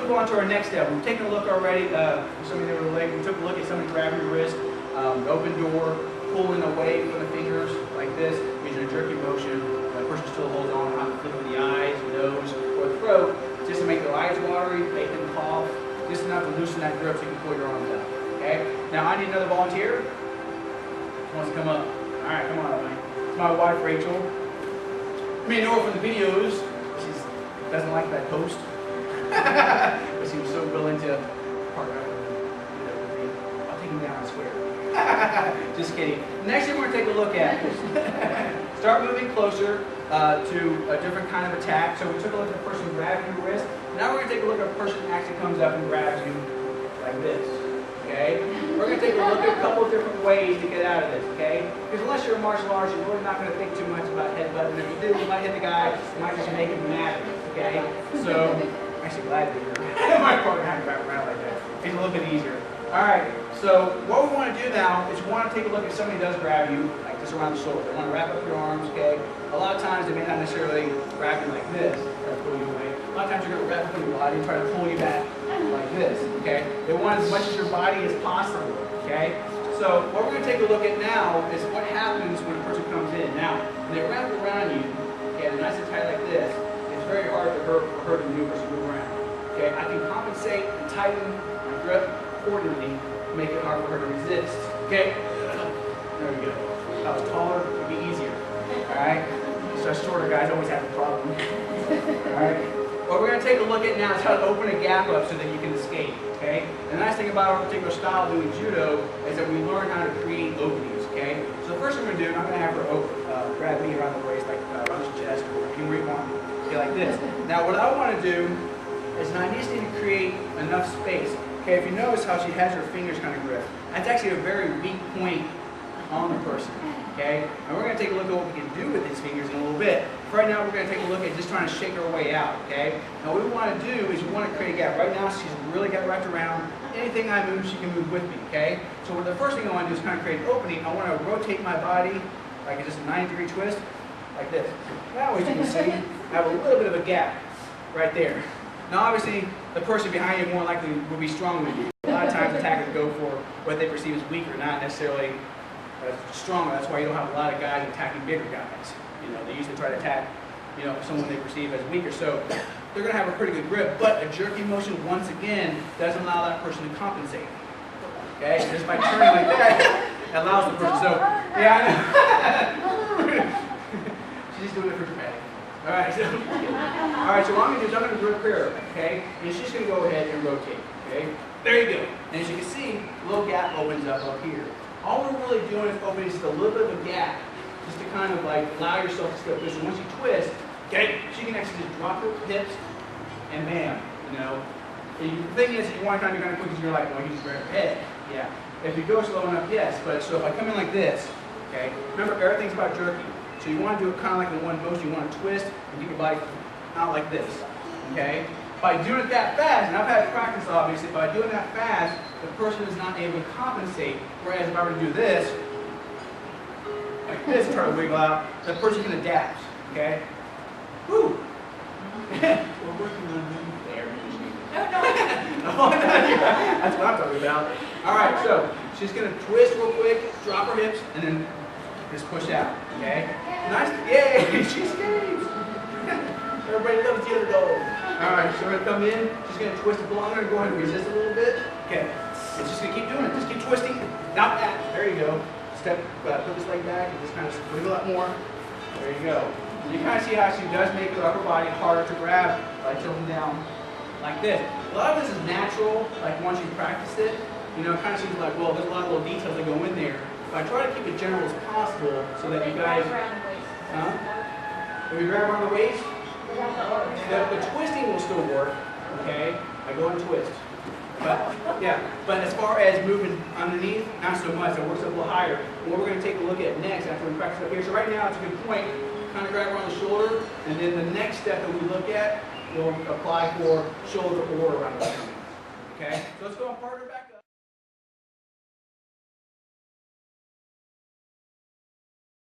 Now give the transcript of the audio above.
move on to our next step. We've taken a look already, somebody that were late, we took a look at somebody grabbing your wrist, the open door, pulling away from the fingers like this, using a jerky motion. The person still holds on, not flicking the eyes, nose, or throat, just to make their eyes watery, make them cough, just enough to loosen that grip so you can pull your arms out. Okay? Now I need another volunteer. Who wants to come up? All right, come on, buddy. It's my wife, Rachel. You may know her from the videos. She doesn't like that post. But she was so willing to partner up with me. I'll take him down, I swear. Just kidding. Next thing we're going to take a look at is start moving closer to a different kind of attack. So we took a look at the person grabbing your wrist. Now we're going to take a look at a person who actually comes up and grabs you like this. Okay? We're going to take a look at a couple of different ways to get out of this. Okay? Because unless you're a martial artist, you're really not going to think too much about headbutting. If you do, you might hit the guy. You might just make him mad. Okay? So I'm actually glad that you're my partner had to wrap around like that. It's a little bit easier. Alright, so what we want to do now is we want to take a look if somebody does grab you, like this around the shoulder. They want to wrap up your arms, okay? A lot of times they may not necessarily grab you like this, try to pull you away. A lot of times you're going to wrap up your body and try to pull you back like this, okay? They want as much as your body as possible, okay? So what we're going to take a look at now is what happens when a person comes in. Now, when they wrap around you, okay, they're nice and tight like this, it's very hard for her to maneuver as you move around. Okay, I can compensate and tighten my grip accordingly to make it hard for her to resist. Okay? There we go. If I was taller, it would be easier. Alright? So shorter guys always have a problem. Alright? What we're going to take a look at now is how to open a gap up so that you can escape. Okay? The nice thing about our particular style doing judo is that we learn how to create openings. Okay? So the first thing we're going to do, I'm going to have her grab me around the waist, like around the chest, or where you want. Okay, like this. Now what I want to do is I just need to create enough space. Okay, if you notice how she has her fingers kind of gripped, that's actually a very weak point on the person. Okay, and we're going to take a look at what we can do with these fingers in a little bit. Right now we're going to take a look at just trying to shake our way out. Okay, now what we want to do is we want to create a gap. Right now she's really got wrapped around. Anything I move, she can move with me. Okay, so the first thing I want to do is kind of create an opening. I want to rotate my body like just a 90-degree twist, like this. Now as you can see, I have a little bit of a gap right there. Now obviously, the person behind you more likely will be stronger than you. A lot of times attackers go for what they perceive as weaker, not necessarily stronger. That's why you don't have a lot of guys attacking bigger guys. You know, they usually try to attack, you know, someone they perceive as weaker. So they're going to have a pretty good grip, but a jerky motion, once again, doesn't allow that person to compensate. Okay? Just by turning like that, it allows the person. So, yeah, I know. She's doing it for dramatic. Alright, so what I'm going to do is I'm going to grip her, okay? And she's going to go ahead and rotate, okay? There you go. And as you can see, a little gap opens up here. All we're really doing is opening just a little bit of a gap, just to kind of like allow yourself to still twist. And once you twist, okay, she can actually just drop her hips, and bam, you know. And the thing is, you want to kind of be kind of quick because you're like, well, you just grab her head. Yeah. If you go slow enough, yes. But so if I come in like this, okay, remember everything's about jerky. So you want to do it kind of like in one motion. You want to twist and get your body out like this. Okay? By doing it that fast, and I've had practice obviously, by doing that fast, the person is not able to compensate. Whereas if I were to do this, like this, try to wiggle out, the person can adapt. Okay? Woo! We're working on there. No, that's what I'm talking about. Alright, so she's going to twist real quick, drop her hips, and then just push out. Okay? Nice. Yay! She escapes! Everybody loves the other dog. Alright, so we're going to come in. She's going to twist the ball. I'm going to go ahead and resist a little bit. Okay. And she's going to keep doing it. Just keep twisting. Not that. There you go. Step, put this leg back and just kind of wiggle out more. There you go. And you kind of see how she does make her upper body harder to grab by tilting down like this. A lot of this is natural, like once you practice it. You know, it kind of seems like, well, there's a lot of little details that go in there. But I try to keep it general as possible so that you guys... If we grab around the waist, the twisting will still work, okay? I go and twist. But, yeah, but as far as moving underneath, not so much. It works a little higher. And what we're going to take a look at next after we practice up here. So right now, it's a good point. Kind of grab around the shoulder, and then the next step that we look at, we'll apply for shoulder or around the shoulder. Okay? So let's go and partner back up.